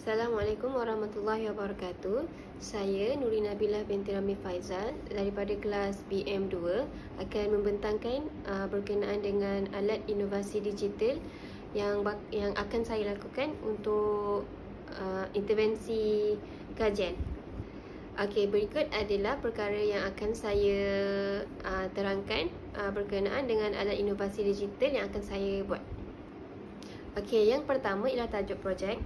Assalamualaikum warahmatullahi wabarakatuh. Saya Nuri Nabilah binti Rami Faizal daripada kelas BM2 akan membentangkan berkenaan dengan alat inovasi digital yang akan saya lakukan untuk intervensi kajian. Okey, berikut adalah perkara yang akan saya terangkan berkenaan dengan alat inovasi digital yang akan saya buat. Okey, yang pertama ialah tajuk projek.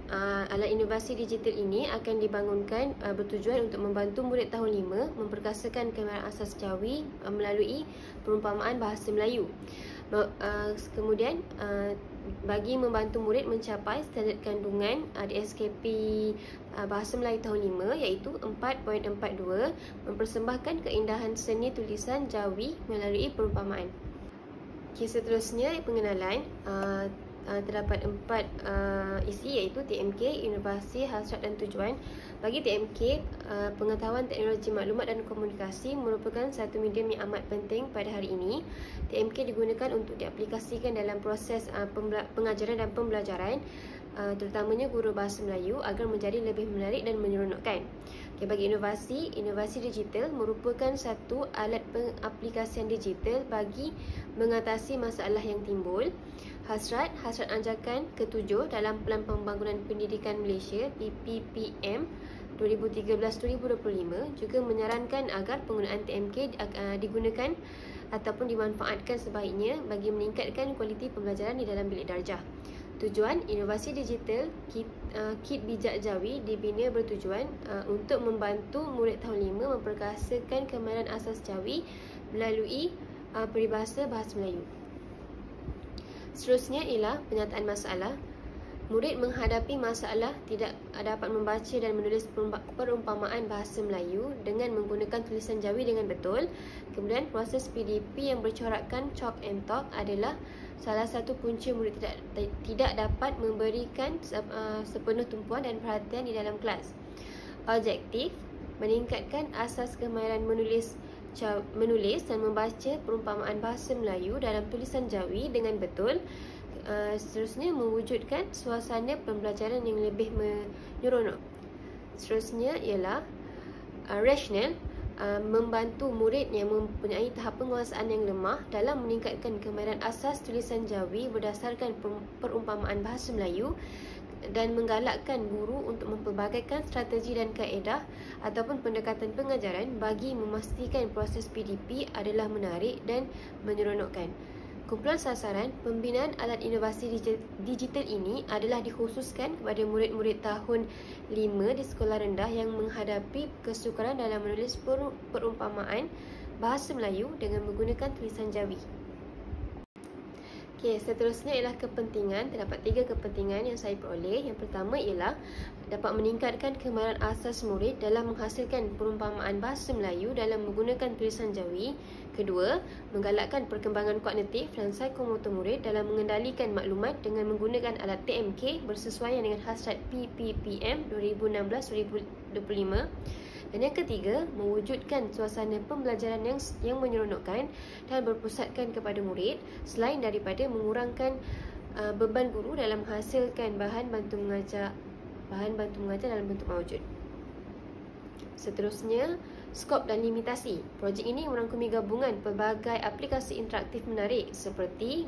Alat inovasi digital ini akan dibangunkan bertujuan untuk membantu murid tahun 5 memperkasakan kemahiran asas Jawi melalui perumpamaan bahasa Melayu. Kemudian bagi membantu murid mencapai standard kandungan di SKP bahasa Melayu tahun 5 iaitu 4.42, mempersembahkan keindahan seni tulisan Jawi melalui perumpamaan. Okey, seterusnya pengenalan. Terdapat 4 isi iaitu TMK, inovasi, hasrat dan tujuan. Bagi TMK, pengetahuan teknologi maklumat dan komunikasi merupakan satu medium yang amat penting pada hari ini. TMK digunakan untuk diaplikasikan dalam proses pengajaran dan pembelajaran, terutamanya guru bahasa Melayu agar menjadi lebih menarik dan menyeronokkan. Okay, bagi inovasi digital merupakan satu alat pengaplikasian digital bagi mengatasi masalah yang timbul. Hasrat anjakan ke-7 dalam Pelan Pembangunan Pendidikan Malaysia PPPM 2013-2025 juga menyarankan agar penggunaan TMK digunakan ataupun dimanfaatkan sebaiknya bagi meningkatkan kualiti pembelajaran di dalam bilik darjah. Tujuan inovasi digital Kit Bijak Jawi dibina bertujuan untuk membantu murid tahun 5 memperkasakan kemahiran asas Jawi melalui peribahasa bahasa Melayu. Seterusnya ialah penyataan masalah. Murid menghadapi masalah tidak dapat membaca dan menulis perumpamaan bahasa Melayu dengan menggunakan tulisan Jawi dengan betul. Kemudian proses PDP yang bercorakkan chalk and talk adalah salah satu punca murid tidak dapat memberikan sepenuh tumpuan dan perhatian di dalam kelas. Objektif meningkatkan asas kemahiran menulis dan membaca perumpamaan bahasa Melayu dalam tulisan Jawi dengan betul. Seterusnya mewujudkan suasana pembelajaran yang lebih menyeronok. Seterusnya ialah rasional, membantu murid yang mempunyai tahap penguasaan yang lemah dalam meningkatkan kemahiran asas tulisan Jawi berdasarkan perumpamaan bahasa Melayu dan menggalakkan guru untuk mempelbagaikan strategi dan kaedah ataupun pendekatan pengajaran bagi memastikan proses PDP adalah menarik dan menyeronokkan. Kumpulan sasaran pembinaan alat inovasi digital ini adalah dikhususkan kepada murid-murid tahun 5 di sekolah rendah yang menghadapi kesukaran dalam menulis perumpamaan bahasa Melayu dengan menggunakan tulisan Jawi. Okey, seterusnya ialah kepentingan. Terdapat 3 kepentingan yang saya peroleh. Yang pertama ialah dapat meningkatkan kemahiran asas murid dalam menghasilkan perumpamaan bahasa Melayu dalam menggunakan tulisan Jawi. Kedua, menggalakkan perkembangan kognitif dan psikomotor murid dalam mengendalikan maklumat dengan menggunakan alat TMK bersesuaian dengan hasrat PPPM 2016-2025. Dan yang ketiga, mewujudkan suasana pembelajaran yang menyeronokkan dan berpusatkan kepada murid selain daripada mengurangkan beban guru dalam menghasilkan bahan bantu mengajar dalam bentuk mawujud. Seterusnya, skop dan limitasi. Projek ini merangkumi gabungan pelbagai aplikasi interaktif menarik seperti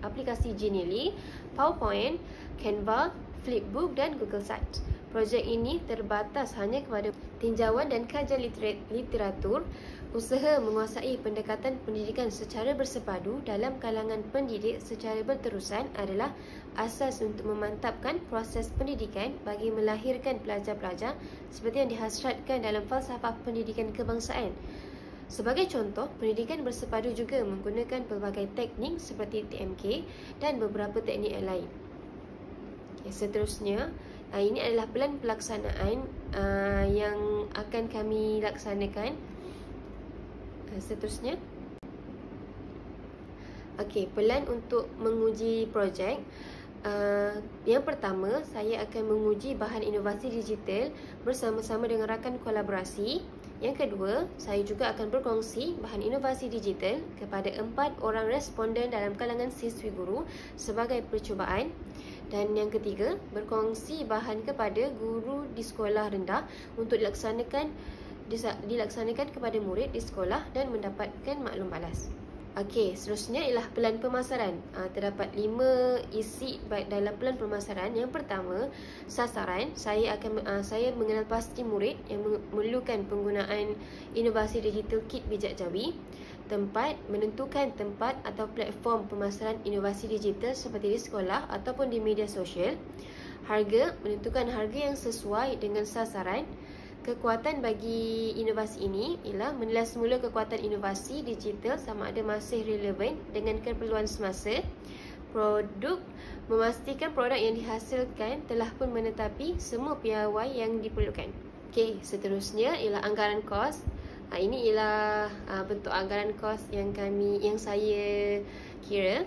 aplikasi Genially, PowerPoint, Canva, Flipbook dan Google Sites. Projek ini terbatas hanya kepada tinjauan dan kajian literatur. Usaha menguasai pendekatan pendidikan secara bersepadu dalam kalangan pendidik secara berterusan adalah asas untuk memantapkan proses pendidikan bagi melahirkan pelajar-pelajar seperti yang dihasratkan dalam falsafah pendidikan kebangsaan. Sebagai contoh, pendidikan bersepadu juga menggunakan pelbagai teknik seperti TMK dan beberapa teknik yang lain. Seterusnya, ini adalah pelan pelaksanaan yang akan kami laksanakan. Seterusnya, okey, pelan untuk menguji projek. Yang pertama, saya akan menguji bahan inovasi digital bersama-sama dengan rakan kolaborasi. Yang kedua, saya juga akan berkongsi bahan inovasi digital kepada 4 orang responden dalam kalangan siswi guru sebagai percubaan. Dan yang ketiga, berkongsi bahan kepada guru di sekolah rendah untuk dilaksanakan kepada murid di sekolah dan mendapatkan maklum balas. Okey, seterusnya ialah pelan pemasaran. Terdapat 5 isi dalam pelan pemasaran. Yang pertama, sasaran. Saya mengenal pasti murid yang memerlukan penggunaan inovasi digital kit bijak jawi. Tempat, menentukan tempat atau platform pemasaran inovasi digital seperti di sekolah ataupun di media sosial. Harga, menentukan harga yang sesuai dengan sasaran. Kekuatan bagi inovasi ini ialah menilai semula kekuatan inovasi digital sama ada masih relevan dengan keperluan semasa. Produk, memastikan produk yang dihasilkan telah pun menetapi semua piawai yang diperlukan. Okey, seterusnya ialah anggaran kos. Ini ialah bentuk anggaran kos yang saya kira.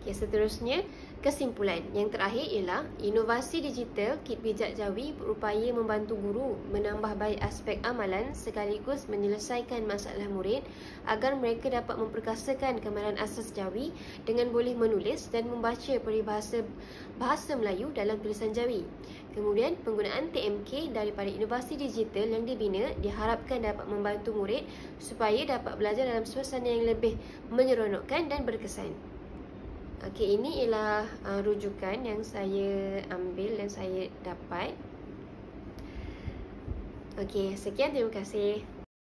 Okey, seterusnya kesimpulan. Yang terakhir ialah inovasi digital kit bijak jawi berupaya membantu guru menambah baik aspek amalan sekaligus menyelesaikan masalah murid agar mereka dapat memperkasakan kemahiran asas jawi dengan boleh menulis dan membaca peribahasa bahasa Melayu dalam tulisan jawi. Kemudian, penggunaan TMK daripada inovasi digital yang dibina diharapkan dapat membantu murid supaya dapat belajar dalam suasana yang lebih menyeronokkan dan berkesan. Okey, ini ialah rujukan yang saya ambil dan saya dapat. Okey, sekian, terima kasih.